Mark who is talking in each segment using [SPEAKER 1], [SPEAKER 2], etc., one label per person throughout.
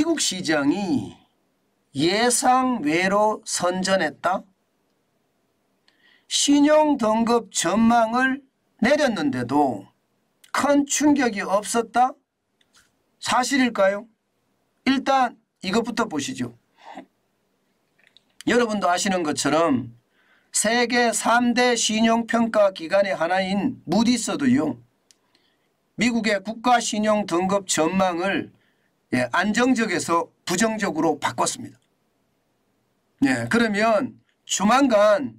[SPEAKER 1] 미국 시장이 예상외로 선전했다. 신용등급 전망을 내렸는데도 큰 충격이 없었다. 사실일까요? 일단 이것부터 보시죠. 여러분도 아시는 것처럼 세계 3대 신용평가 기관의 하나인 무디스도요, 미국의 국가신용등급 전망을 안정적에서 부정적으로 바꿨습니다. 그러면 조만간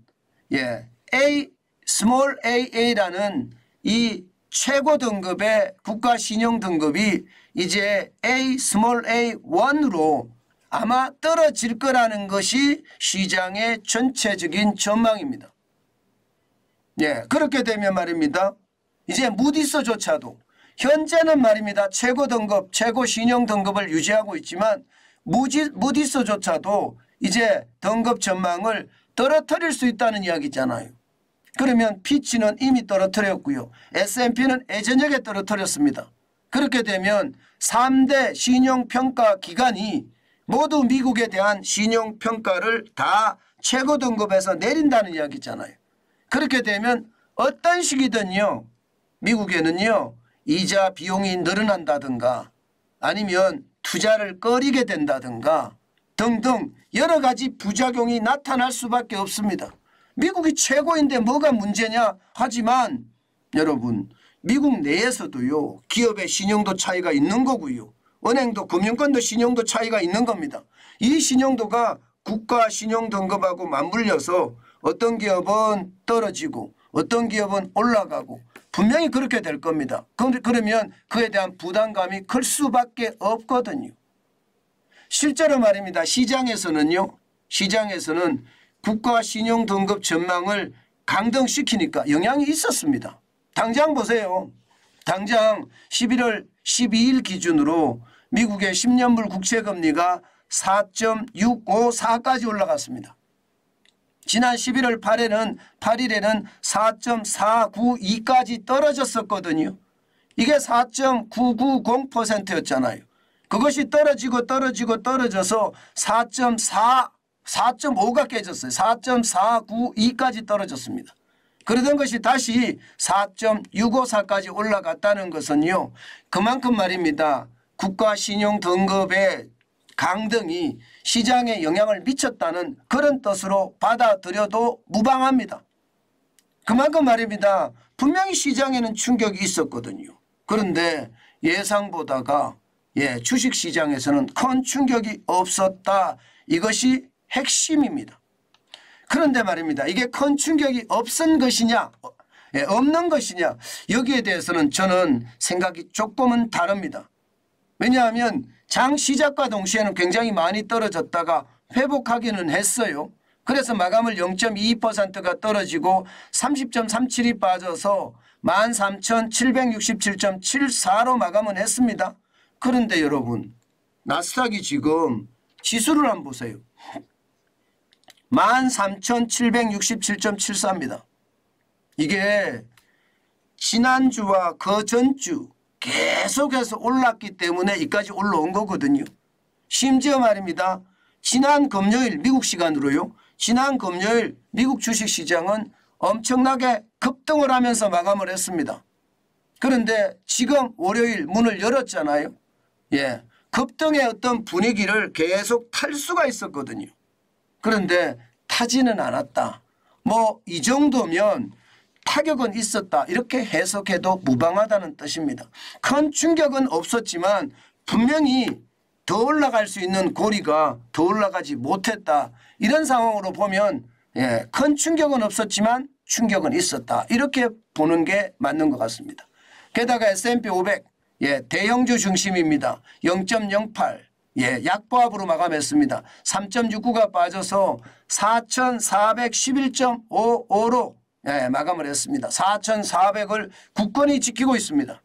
[SPEAKER 1] small AA라는 이 최고 등급의 국가신용등급이 이제 small A1으로 아마 떨어질 거라는 것이 시장의 전체적인 전망입니다. 그렇게 되면 말입니다, 이제 무디스조차도 현재는 말입니다, 최고 등급, 최고 신용 등급을 유지하고 있지만 무디스조차도 이제 등급 전망을 떨어뜨릴 수 있다는 이야기잖아요. 그러면 피치는 이미 떨어뜨렸고요. S&P는 예전역에 떨어뜨렸습니다. 그렇게 되면 3대 신용평가 기관이 모두 미국에 대한 신용평가를 다 최고 등급에서 내린다는 이야기잖아요. 그렇게 되면 어떤 식이든요, 미국에는요, 이자 비용이 늘어난다든가 아니면 투자를 꺼리게 된다든가 등등 여러 가지 부작용이 나타날 수밖에 없습니다. 미국이 최고인데 뭐가 문제냐 하지만 여러분, 미국 내에서도요, 기업의 신용도 차이가 있는 거고요, 은행도 금융권도 신용도 차이가 있는 겁니다. 이 신용도가 국가 신용 등급하고 맞물려서 어떤 기업은 떨어지고 어떤 기업은 올라가고 분명히 그렇게 될 겁니다. 그러면 그에 대한 부담감이 클 수밖에 없거든요. 실제로 말입니다, 시장에서는 국가 신용 등급 전망을 강등시키니까 영향이 있었습니다. 당장 보세요. 당장 11월 12일 기준으로 미국의 10년물 국채금리가 4.654까지 올라갔습니다. 지난 11월 8일에는 4.492까지 떨어졌었거든요. 이게 4.990%였잖아요. 그것이 떨어져서 4.5가 깨졌어요. 4.492까지 떨어졌습니다. 그러던 것이 다시 4.654까지 올라갔다는 것은요, 그만큼 말입니다, 국가신용등급의 강등이 시장에 영향을 미쳤다는 그런 뜻으로 받아들여도 무방합니다. 그만큼 말입니다, 분명히 시장에는 충격이 있었거든요. 그런데 예상보다가 주식시장에서는 큰 충격이 없었다. 이것이 핵심입니다. 그런데 말입니다, 이게 큰 충격이 없은 것이냐 없는 것이냐, 여기에 대해서는 저는 생각이 조금은 다릅니다. 왜냐하면 장 시작과 동시에는 굉장히 많이 떨어졌다가 회복하기는 했어요. 그래서 마감을 0.22%가 떨어지고 30.37이 빠져서 13,767.74로 마감은 했습니다. 그런데 여러분, 나스닥이 지금 지수를 한번 보세요. 13,767.74입니다. 이게 지난주와 그 전주 계속해서 올랐기 때문에 여기까지 올라온 거거든요. 심지어 말입니다, 지난 금요일 미국 시간으로요, 지난 금요일 미국 주식시장은 엄청나게 급등을 하면서 마감을 했습니다. 그런데 지금 월요일 문을 열었잖아요. 급등의 어떤 분위기를 계속 탈 수가 있었거든요. 그런데 타지는 않았다. 이 정도면 타격은 있었다. 이렇게 해석해도 무방하다는 뜻입니다. 큰 충격은 없었지만 분명히 더 올라갈 수 있는 고리가 더 올라가지 못했다. 이런 상황으로 보면 큰 충격은 없었지만 충격은 있었다. 이렇게 보는 게 맞는 것 같습니다. 게다가 S&P 500 대형주 중심입니다. 0.08 약보합으로 마감했습니다. 3.69가 빠져서 4,411.55로 마감을 했습니다. 4,400을 굳건히 지키고 있습니다.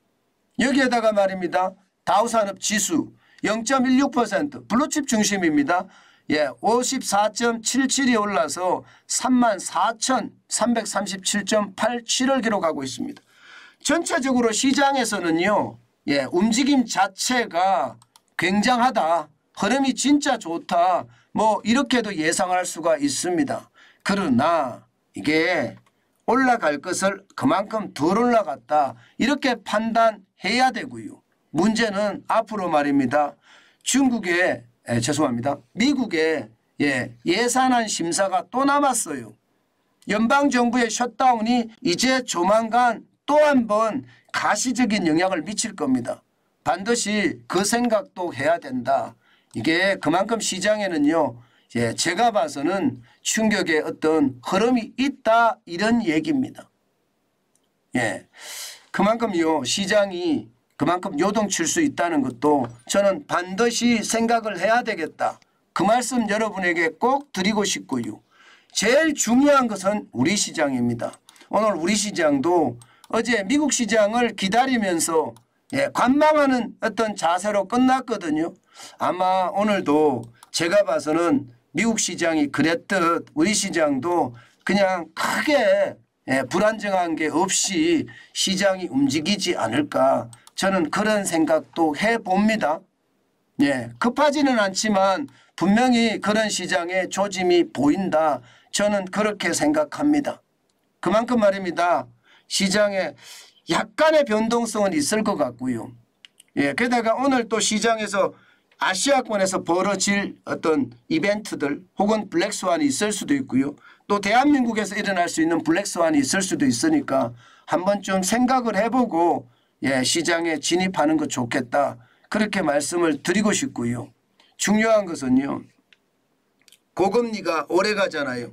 [SPEAKER 1] 여기에다가 말입니다, 다우산업지수 0.16% 블루칩 중심입니다. 54.77이 올라서 34,337.87을 기록하고 있습니다. 전체적으로 시장에서는요, 움직임 자체가 굉장하다. 흐름이 진짜 좋다. 뭐 이렇게도 예상할 수가 있습니다. 그러나 이게 올라갈 것을 그만큼 덜 올라갔다. 이렇게 판단해야 되고요. 문제는 앞으로 말입니다. 미국의 예산안 심사가 또 남았어요. 연방정부의 셧다운이 이제 조만간 또 한 번 가시적인 영향을 미칠 겁니다. 반드시 그 생각도 해야 된다. 이게 그만큼 시장에는요. 제가 봐서는 충격의 어떤 흐름이 있다 이런 얘기입니다. 그만큼요. 시장이 그만큼 요동칠 수 있다는 것도 저는 반드시 생각을 해야 되겠다. 그 말씀 여러분에게 꼭 드리고 싶고요. 제일 중요한 것은 우리 시장입니다. 오늘 우리 시장도 어제 미국 시장을 기다리면서 관망하는 어떤 자세로 끝났거든요. 아마 오늘도 제가 봐서는 미국 시장이 그랬듯 우리 시장도 그냥 크게 불안정한 게 없이 시장이 움직이지 않을까. 저는 그런 생각도 해봅니다. 급하지는 않지만 분명히 그런 시장의 조짐이 보인다. 저는 그렇게 생각합니다. 그만큼 말입니다. 시장에 약간의 변동성은 있을 것 같고요. 게다가 오늘 또 시장에서 아시아권에서 벌어질 어떤 이벤트들 혹은 블랙스완이 있을 수도 있고요. 또 대한민국에서 일어날 수 있는 블랙스완이 있을 수도 있으니까 한번 좀 생각을 해보고 시장에 진입하는 것 좋겠다. 그렇게 말씀을 드리고 싶고요. 중요한 것은요. 고금리가 오래 가잖아요.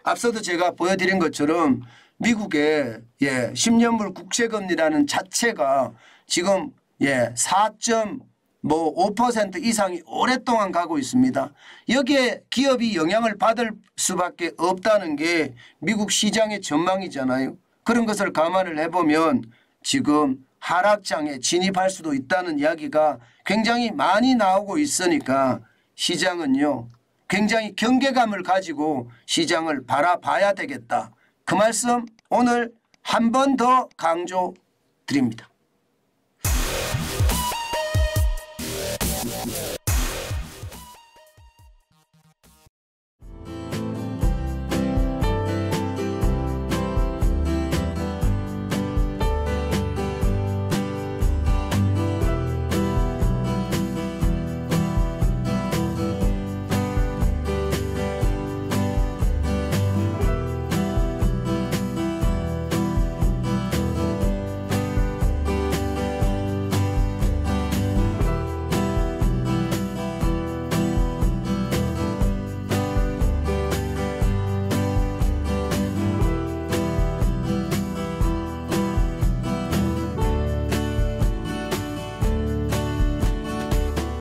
[SPEAKER 1] 앞서도 제가 보여드린 것처럼 미국의 10년물 국채금리라는 자체가 지금 4.5% 이상이 오랫동안 가고 있습니다. 여기에 기업이 영향을 받을 수밖에 없다는 게 미국 시장의 전망이잖아요. 그런 것을 감안을 해보면 지금 하락장에 진입할 수도 있다는 이야기가 굉장히 많이 나오고 있으니까 시장은요. 굉장히 경계감을 가지고 시장을 바라봐야 되겠다. 그 말씀 오늘 한 번 더 강조드립니다.